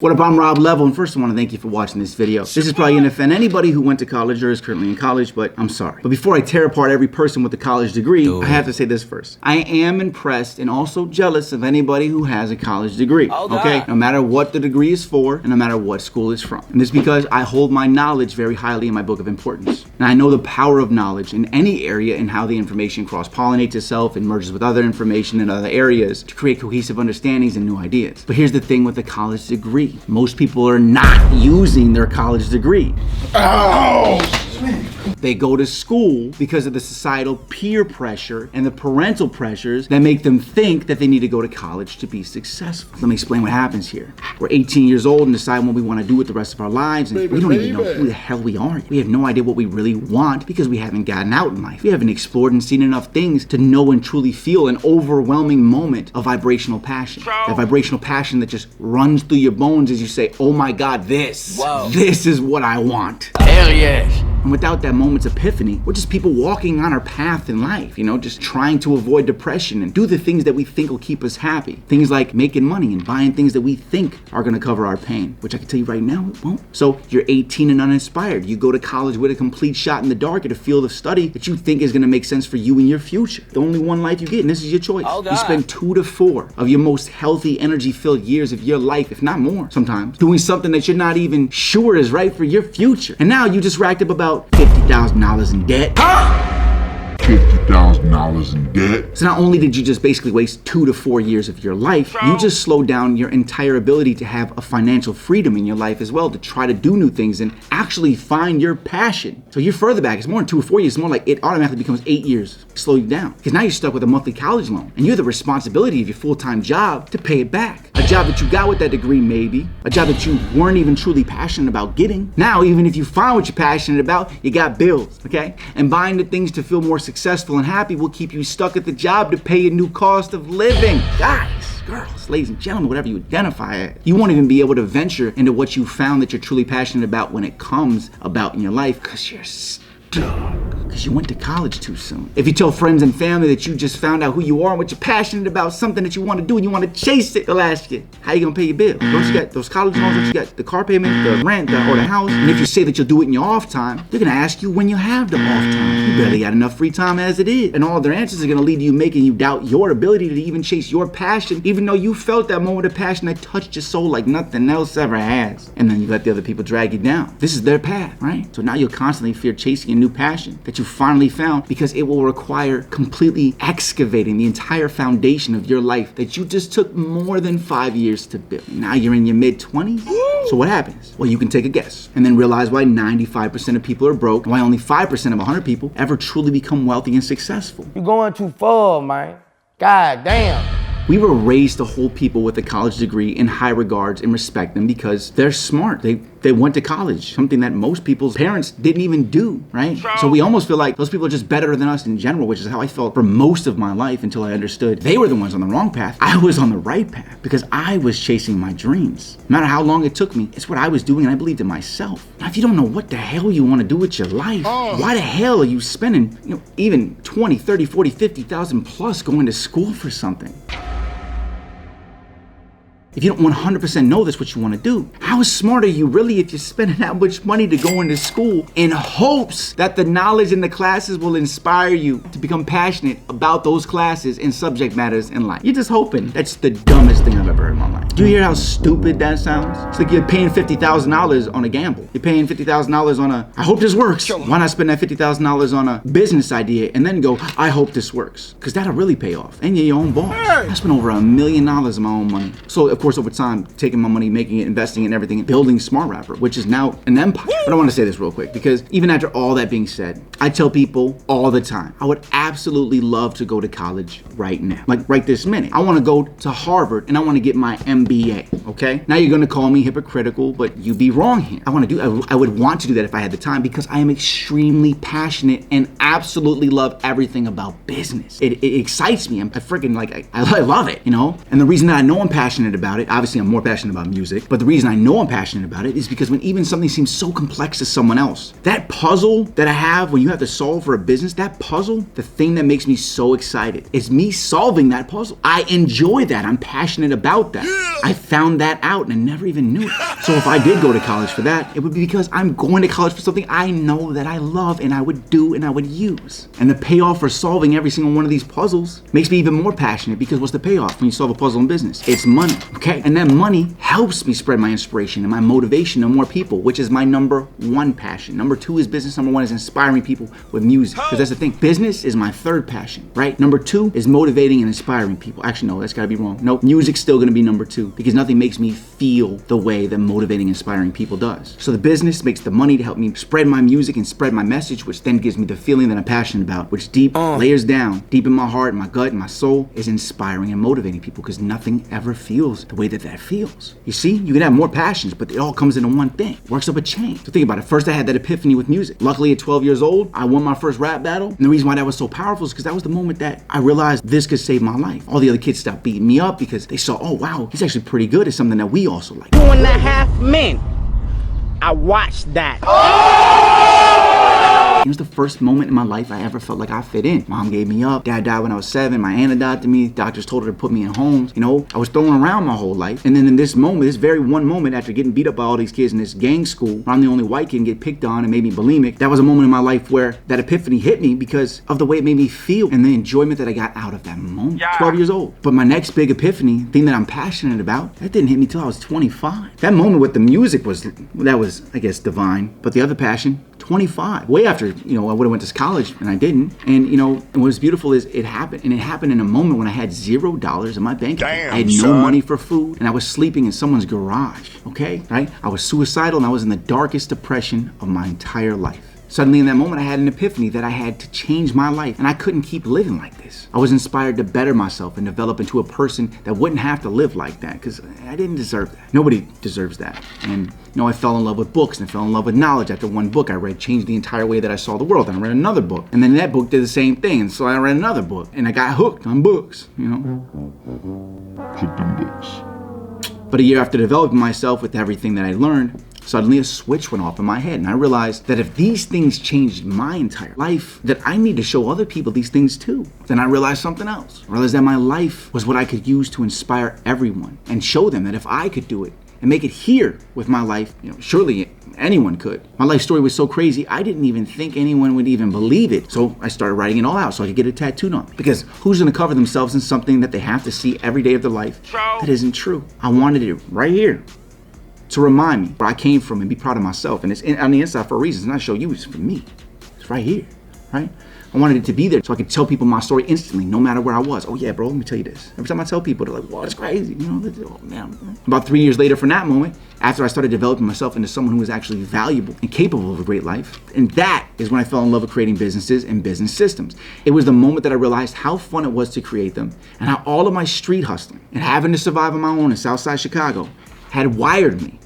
What up, I'm Rob Level, and first I want to thank you for watching this video. This is probably going to offend anybody who went to college or is currently in college, but I'm sorry. But before I tear apart every person with a college degree, I have to say this first. I am impressed and also jealous of anybody who has a college degree, okay? No matter what the degree is for, and no matter what school it's from. And this is because I hold my knowledge very highly in my book of importance. And I know the power of knowledge in any area and how the information cross-pollinates itself and merges with other information in other areas to create cohesive understandings and new ideas. But here's the thing with a college degree. Most people are not using their college degree. They go to school because of the societal peer pressure and the parental pressures that make them think that they need to go to college to be successful. Let me explain what happens here. We're 18 years old and decide what we want to do with the rest of our lives, and we don't even know who the hell we are. We have no idea what we really want because we haven't gotten out in life. We haven't explored and seen enough things to know and truly feel an overwhelming moment of vibrational passion. That vibrational passion that just runs through your bones as you say, oh my God, this is what I want. Hell yes. And without that moment's epiphany, we're just people walking on our path in life, just trying to avoid depression and do the things that we think will keep us happy. Things like making money and buying things that we think are gonna cover our pain, which I can tell you right now, it won't. So you're 18 and uninspired. You go to college with a complete shot in the dark at a field of study that you think is gonna make sense for you and your future. The only one life you get, and this is your choice. You spend 2 to 4 of your most healthy, energy-filled years of your life, if not more sometimes, doing something that you're not even sure is right for your future. And now you just racked up about $50,000 in debt. $50,000 in debt. So not only did you just basically waste 2 to 4 years of your life, you just slowed down your entire ability to have a financial freedom in your life as well, to try to do new things and actually find your passion. So you're further back. It's more than 2 or 4 years. It's more like it automatically becomes 8 years. Slow you down. Because now you're stuck with a monthly college loan, and you have the responsibility of your full-time job to pay it back. A job that you got with that degree, maybe. A job that you weren't even truly passionate about getting. Now, even if you find what you're passionate about, you got bills, okay? And buying the things to feel more successful and happy will keep you stuck at the job to pay a new cost of living. Guys, girls, ladies and gentlemen, whatever you identify as, you won't even be able to venture into what you found that you're truly passionate about when it comes about in your life, because you're stuck. Because you went to college too soon. If you tell friends and family that you just found out who you are and what you're passionate about, something that you want to do and you want to chase it, they'll ask you, how you gonna pay your bill? Don't you got those college loans? Don't you got the car payment, the rent, or the house? And if you say that you'll do it in your off time, they're gonna ask you when you have the off time. You barely got enough free time as it is. And all their answers are gonna lead to you making you doubt your ability to even chase your passion, even though you felt that moment of passion that touched your soul like nothing else ever has. And then you let the other people drag you down. This is their path, right? So now you'll constantly fear chasing a new passion that you finally found, because it will require completely excavating the entire foundation of your life that you just took more than 5 years to build. Now you're in your mid-20s. So what happens? Well, you can take a guess and then realize why 95% of people are broke and why only 5% of 100 people ever truly become wealthy and successful. You're going too far, man. God damn. We were raised to hold people with a college degree in high regards and respect them because they're smart. They went to college, something that most people's parents didn't even do, right? So we almost feel like those people are just better than us in general, which is how I felt for most of my life until I understood they were the ones on the wrong path. I was on the right path because I was chasing my dreams. No matter how long it took me, it's what I was doing and I believed in myself. Now, if you don't know what the hell you want to do with your life, why the hell are you spending, even 20, 30, 40, 50,000 plus going to school for something? If you don't 100% know that's what you want to do, how smart are you really if you're spending that much money to go into school in hopes that the knowledge in the classes will inspire you to become passionate about those classes and subject matters in life? You're just hoping. That's the dumbest thing I've ever heard in my life. Do you hear how stupid that sounds? It's like you're paying $50,000 on a gamble. You're paying $50,000 on I hope this works. Why not spend that $50,000 on a business idea and then go, I hope this works? Because that'll really pay off. And you're your own boss. I spent over $1 million of my own money. So of course, over time, taking my money, making it, investing in everything, building Smart Rapper, which is now an empire. But I want to say this real quick, because even after all that being said, I tell people all the time, I would absolutely love to go to college right now. Like right this minute. I want to go to Harvard and I want to get my MBA, okay? Now you're going to call me hypocritical, but you'd be wrong here. I would want to do that if I had the time, because I am extremely passionate and absolutely love everything about business. It excites me. I freaking I love it, And the reason that I know I'm passionate about it, obviously I'm more passionate about music, but the reason I know I'm passionate about it is because when even something seems so complex to someone else, that puzzle that I have when you have to solve for a business, that puzzle, the thing that makes me so excited is me solving that puzzle. I enjoy that. I'm passionate about about that. I found that out and I never even knew it. So if I did go to college for that, it would be because I'm going to college for something I know that I love and I would do and I would use. And the payoff for solving every single one of these puzzles makes me even more passionate, because what's the payoff when you solve a puzzle in business? It's money, okay? And that money helps me spread my inspiration and my motivation to more people, which is my number one passion. Number two is business. Number one is inspiring people with music, because that's the thing. Business is my third passion, right? Number two is motivating and inspiring people. Actually, no, that's gotta be wrong. Nope, music's still gonna be number two, because nothing makes me feel the way that motivating and inspiring people does. So the business makes the money to help me spread my music and spread my message, which then gives me the feeling that I'm passionate about, which deep layers down, deep in my heart, my gut, and my soul, is inspiring and motivating people, because nothing ever feels the way that that feels. You see, you can have more passions, but it all comes into one thing. Works up a chain. So think about it. First, I had that epiphany with music. Luckily, at 12 years old, I won my first rap battle. And the reason why that was so powerful is because that was the moment that I realized this could save my life. All the other kids stopped beating me up because they saw, oh wow, he's actually pretty good at something that we also like. 2.5 Men. I watched that. It was the first moment in my life I ever felt like I fit in. Mom gave me up. Dad died when I was 7. My aunt adopted me. Doctors told her to put me in homes. You know, I was thrown around my whole life. And then in this moment, this very one moment, after getting beat up by all these kids in this gang school, where I'm the only white kid and get picked on and made me bulimic, that was a moment in my life where that epiphany hit me because of the way it made me feel and the enjoyment that I got out of that moment. 12 years old. But my next big epiphany, thing that I'm passionate about, that didn't hit me till I was 25. That moment with the music was, I guess, divine. But the other passion, 25, way after, you know, I would have went to college, and I didn't. And you know, and what's beautiful is it happened in a moment when I had $0 in my bank account. I had no money for food, and I was sleeping in someone's garage, okay, right? I was suicidal, and I was in the darkest depression of my entire life. Suddenly in that moment, I had an epiphany that I had to change my life, and I couldn't keep living like this. I was inspired to better myself and develop into a person that wouldn't have to live like that, because I didn't deserve that. Nobody deserves that. And you know, I fell in love with books and I fell in love with knowledge. After one book I read changed the entire way that I saw the world. And I read another book, and then that book did the same thing, and so I read another book, and I got hooked on books, you know. Hooked on books. But a year after developing myself with everything that I learned, suddenly a switch went off in my head, and I realized that if these things changed my entire life, that I need to show other people these things too. Then I realized something else. I realized that my life was what I could use to inspire everyone and show them that if I could do it and make it here with my life, you know, surely anyone could. My life story was so crazy, I didn't even think anyone would even believe it. So I started writing it all out so I could get it tattooed on me. Because who's gonna cover themselves in something that they have to see every day of their life that isn't true? I wanted it right here to remind me where I came from and be proud of myself. And it's on the inside for a reason. It's not to show you, it's for me. It's right here, right? I wanted it to be there so I could tell people my story instantly, no matter where I was. Oh yeah, bro, let me tell you this. Every time I tell people, they're like, wow, that's crazy. You know, oh, man. About 3 years later from that moment, after I started developing myself into someone who was actually valuable and capable of a great life, and that is when I fell in love with creating businesses and business systems. It was the moment that I realized how fun it was to create them, and how all of my street hustling and having to survive on my own in Southside Chicago had wired me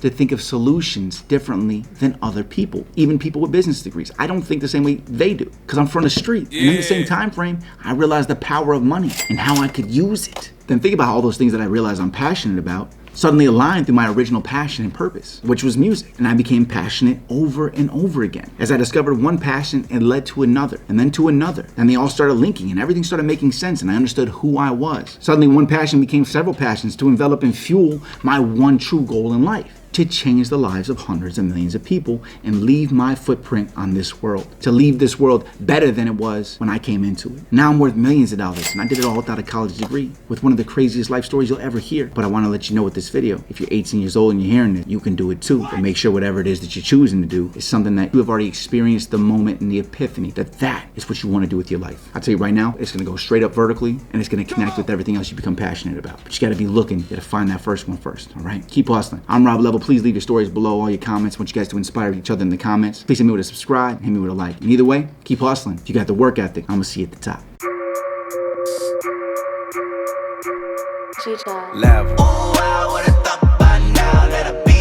to think of solutions differently than other people, even people with business degrees. I don't think the same way they do, because I'm from the street. And in the same time frame, I realized the power of money and how I could use it. Then think about all those things that I realized I'm passionate about suddenly aligned through my original passion and purpose, which was music. And I became passionate over and over again. As I discovered one passion, it led to another, and then to another. And they all started linking, and everything started making sense, and I understood who I was. Suddenly one passion became several passions to envelop and fuel my one true goal in life: to change the lives of hundreds of millions of people and leave my footprint on this world. To leave this world better than it was when I came into it. Now I'm worth millions of dollars, and I did it all without a college degree, with one of the craziest life stories you'll ever hear. But I want to let you know with this video, if you're 18 years old and you're hearing this, you can do it too. But make sure whatever it is that you're choosing to do is something that you have already experienced the moment and the epiphany that is what you want to do with your life. I'll tell you right now, it's going to go straight up vertically, and it's going to connect with everything else you become passionate about. But you got to be looking, you got to find that first one first, all right? Keep hustling. I'm Rob Level. Please leave your stories below, all your comments. I want you guys to inspire each other in the comments. Please hit me with a subscribe, hit me with a like. And either way, keep hustling. If you got the work ethic, I'm gonna see you at the top. Level. Ooh, I would've thought by now that I'd be